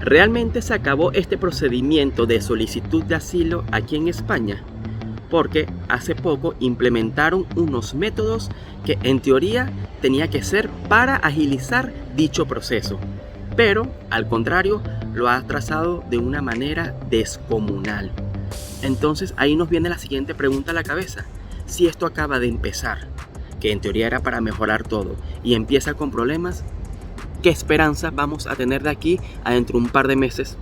¿Realmente se acabó este procedimiento de solicitud de asilo aquí en España? Porque hace poco implementaron unos métodos que en teoría tenía que ser para agilizar dicho proceso, pero al contrario lo ha trazado de una manera descomunal. Entonces ahí nos viene la siguiente pregunta a la cabeza: si esto acaba de empezar, que en teoría era para mejorar todo, y empieza con problemas, ¿qué esperanza vamos a tener de aquí a dentro de un par de meses?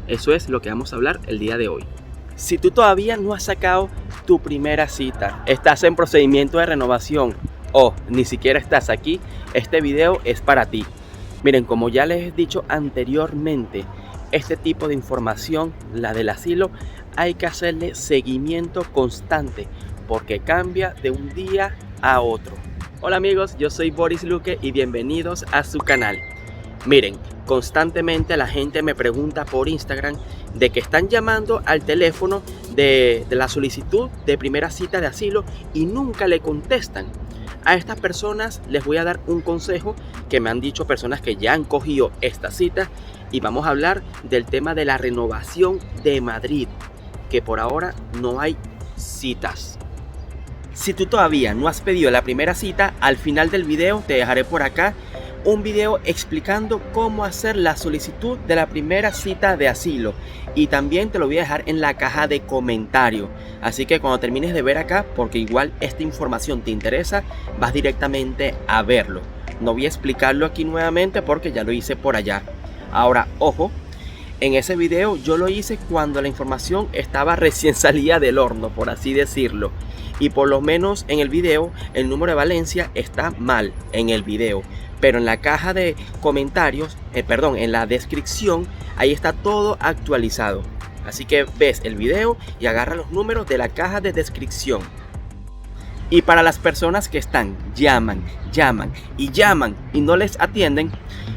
Eso es lo que vamos a hablar el día de hoy. Si tú todavía no has sacado tu primera cita, estás en procedimiento de renovación o ni siquiera estás aquí, este video es para ti. Miren, como ya les he dicho anteriormente, este tipo de información, la del asilo, hay que hacerle seguimiento constante porque cambia de un día a otro. Hola amigos, yo soy Boris Luque y bienvenidos a su canal. Miren, constantemente la gente me pregunta por Instagram de que están llamando al teléfono de la solicitud de primera cita de asilo y nunca le contestan. A estas personas les voy a dar un consejo que me han dicho personas que ya han cogido esta cita, y vamos a hablar del tema de la renovación de Madrid, que por ahora no hay citas. Si tú todavía no has pedido la primera cita, al final del video te dejaré por acá un video explicando cómo hacer la solicitud de la primera cita de asilo, y también te lo voy a dejar en la caja de comentarios. Así que cuando termines de ver acá, porque igual esta información te interesa, vas directamente a verlo. No voy a explicarlo aquí nuevamente porque ya lo hice por allá. Ahora, ojo, en ese video yo lo hice cuando la información estaba recién salida del horno, por así decirlo. Y por lo menos en el video el número de Valencia está mal en el video, pero en la caja de comentarios, en la descripción, ahí está todo actualizado. Así que ves el video y agarra los números de la caja de descripción. Y para las personas que llaman y no les atienden,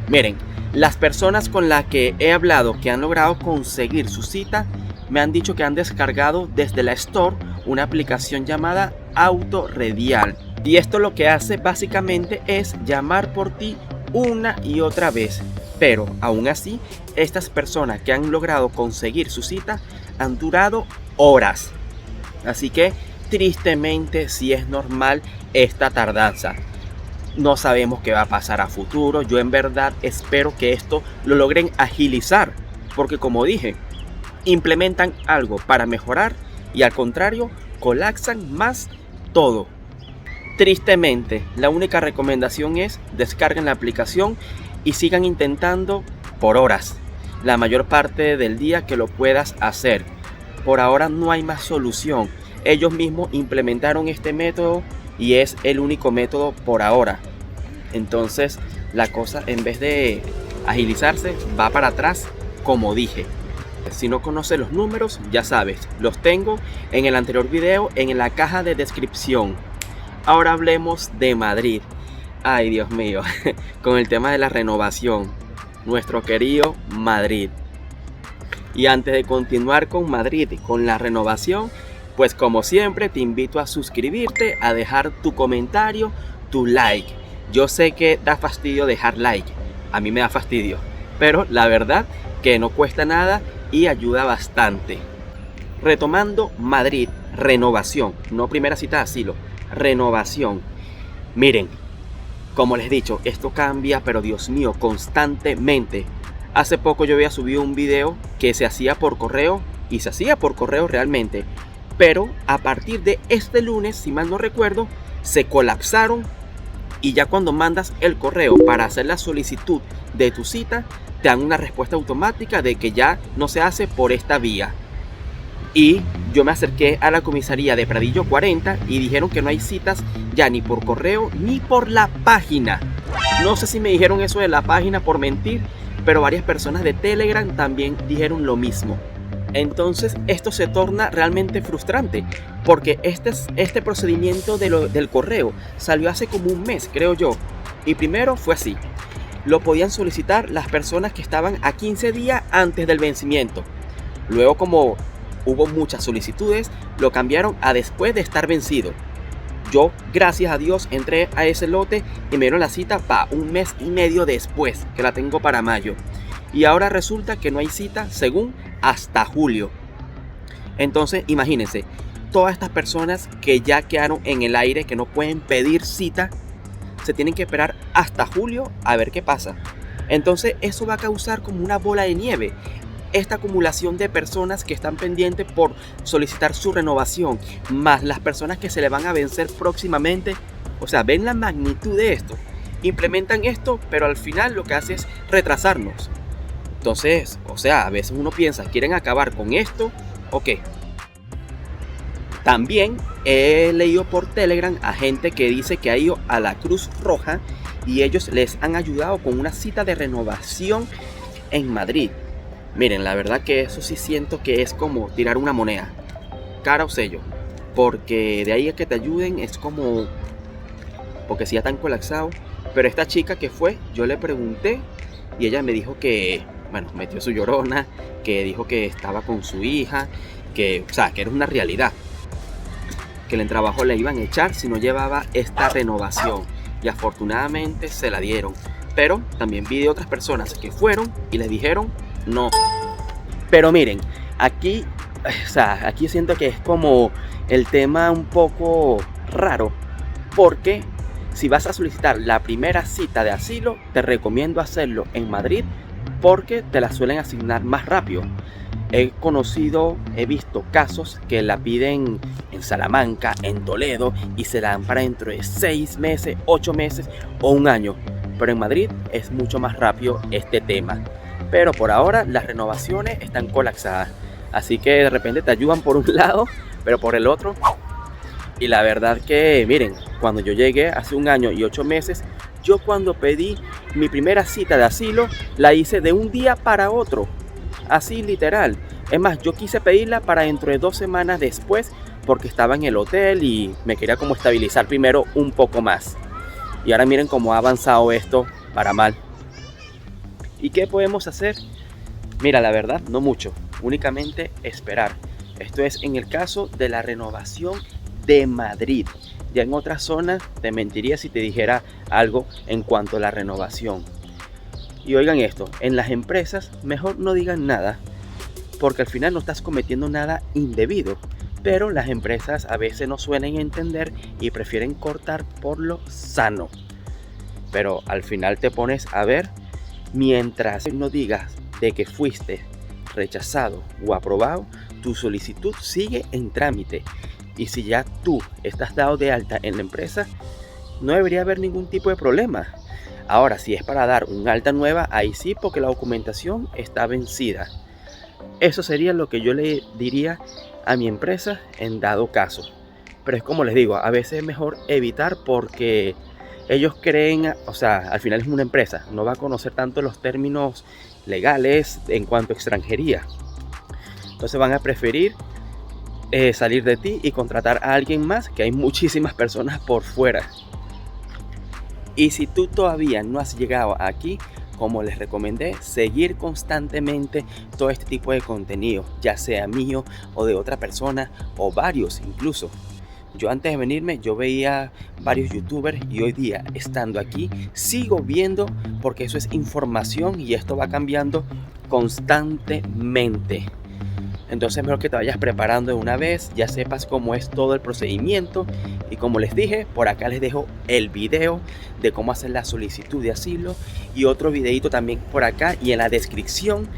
miren, las personas con las que he hablado que han logrado conseguir su cita me han dicho que han descargado desde la Store una aplicación llamada Autoredial. Y esto lo que hace básicamente es llamar por ti una y otra vez. Pero aún así, estas personas que han logrado conseguir su cita han durado horas. Así que tristemente sí es normal esta tardanza. No sabemos qué va a pasar a futuro. Yo en verdad espero que esto lo logren agilizar, porque como dije, implementan algo para mejorar y al contrario colapsan más todo. Tristemente, la única recomendación es descarguen la aplicación y sigan intentando por horas, la mayor parte del día que lo puedas hacer. Por ahora no hay más solución. Ellos mismos implementaron este método y es el único método por ahora. Entonces la cosa, en vez de agilizarse, va para atrás, como dije. Si no conoces los números, ya sabes, los tengo en el anterior video en la caja de descripción. Ahora hablemos de Madrid. Ay, Dios mío, con el tema de la renovación, nuestro querido Madrid. Y antes de continuar con Madrid, con la renovación, pues como siempre te invito a suscribirte, a dejar tu comentario, tu like. Yo sé que da fastidio dejar like, a mí me da fastidio, pero la verdad que no cuesta nada y ayuda bastante. Retomando Madrid, renovación, no primera cita de asilo, renovación. Miren, como les he dicho, esto cambia, pero Dios mío, constantemente. Hace poco yo había subido un video que se hacía por correo, y se hacía por correo realmente, pero a partir de este lunes, si mal no recuerdo, se colapsaron, y ya cuando mandas el correo para hacer la solicitud de tu cita, te dan una respuesta automática de que ya no se hace por esta vía. Y yo me acerqué a la comisaría de Pradillo 40 y dijeron que no hay citas ya ni por correo ni por la página. No sé si me dijeron eso de la página por mentir, pero varias personas de Telegram también dijeron lo mismo. Entonces esto se torna realmente frustrante, porque este procedimiento del correo salió hace como un mes, creo yo. Y primero fue así: lo podían solicitar las personas que estaban a 15 días antes del vencimiento. Luego, como hubo muchas solicitudes, lo cambiaron a después de estar vencido. Yo, gracias a Dios, entré a ese lote y me dieron la cita para un mes y medio después, que la tengo para mayo. y ahora resulta que no hay cita según hasta julio. Entonces imagínense, todas estas personas que ya quedaron en el aire, que no pueden pedir cita, se tienen que esperar hasta julio a ver qué pasa. Entonces eso va a causar como una bola de nieve, esta acumulación de personas que están pendientes por solicitar su renovación, más las personas que se le van a vencer próximamente. O sea, ven la magnitud de esto. Implementan esto, pero al final lo que hace es retrasarnos. Entonces, o sea, a veces uno piensa, ¿quieren acabar con esto o qué? También he leído por Telegram a gente que dice que ha ido a la Cruz Roja y ellos les han ayudado con una cita de renovación en Madrid. Miren, la verdad que eso sí siento que es como tirar una moneda, cara o sello, porque de ahí a que te ayuden es como, porque si ya están colapsados. Pero esta chica que fue, yo le pregunté y ella me dijo que, bueno, metió su llorona, que dijo que estaba con su hija, que, o sea, que era una realidad, que el trabajo le iban a echar si no llevaba esta renovación, y afortunadamente se la dieron. Pero también vi de otras personas que fueron y les dijeron no. Pero miren, aquí, o sea, aquí siento que es como el tema un poco raro, porque si vas a solicitar la primera cita de asilo, te recomiendo hacerlo en Madrid porque te la suelen asignar más rápido. He visto casos que la piden en Salamanca, en Toledo, y se la dan para dentro de 6 meses, 8 meses o un año. Pero en Madrid es mucho más rápido este tema. Pero por ahora las renovaciones están colapsadas. Así que de repente te ayudan por un lado, pero por el otro. Y la verdad que, miren, cuando yo llegué hace 1 año y 8 meses, yo cuando pedí mi primera cita de asilo, la hice de un día para otro. Así literal. Es más, yo quise pedirla para dentro de 2 semanas después porque estaba en el hotel y me quería como estabilizar primero un poco más. Y ahora miren cómo ha avanzado esto para mal. ¿Y qué podemos hacer? Mira, la verdad, no mucho. Únicamente esperar. Esto es en el caso de la renovación de Madrid. Ya en otras zonas te mentiría si te dijera algo en cuanto a la renovación. Y oigan esto, en las empresas mejor no digan nada, porque al final no estás cometiendo nada indebido. Pero las empresas a veces no suelen entender y prefieren cortar por lo sano. Pero al final te pones a ver, mientras no digas de que fuiste rechazado o aprobado, tu solicitud sigue en trámite. Y si ya tú estás dado de alta en la empresa, no debería haber ningún tipo de problema. Ahora, si es para dar un alta nueva, ahí sí, porque la documentación está vencida. Eso sería lo que yo le diría a mi empresa en dado caso. Pero es como les digo, a veces es mejor evitar porque ellos creen, o sea, al final es una empresa, no va a conocer tanto los términos legales en cuanto a extranjería. Entonces van a preferir salir de ti y contratar a alguien más, que hay muchísimas personas por fuera. Y si tú todavía no has llegado aquí, como les recomendé, seguir constantemente todo este tipo de contenido, ya sea mío o de otra persona o varios incluso. Yo antes de venirme, yo veía varios youtubers y hoy día, estando aquí, sigo viendo porque eso es información y esto va cambiando constantemente. Entonces mejor que te vayas preparando de una vez, ya sepas cómo es todo el procedimiento. Y como les dije, por acá les dejo el video de cómo hacer la solicitud de asilo y otro videito también por acá y en la descripción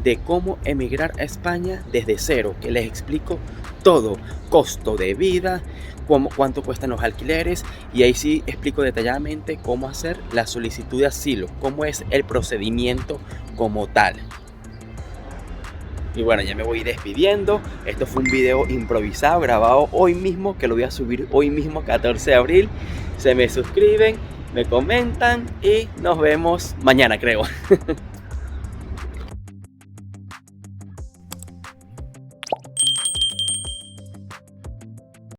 de cómo emigrar a España desde cero, que les explico todo, costo de vida, cuánto cuestan los alquileres, y ahí sí explico detalladamente cómo hacer la solicitud de asilo, cómo es el procedimiento como tal. Y bueno, ya me voy despidiendo. Esto fue un video improvisado, grabado hoy mismo, que lo voy a subir hoy mismo, 14 de abril. Se me suscriben, me comentan y nos vemos mañana, creo.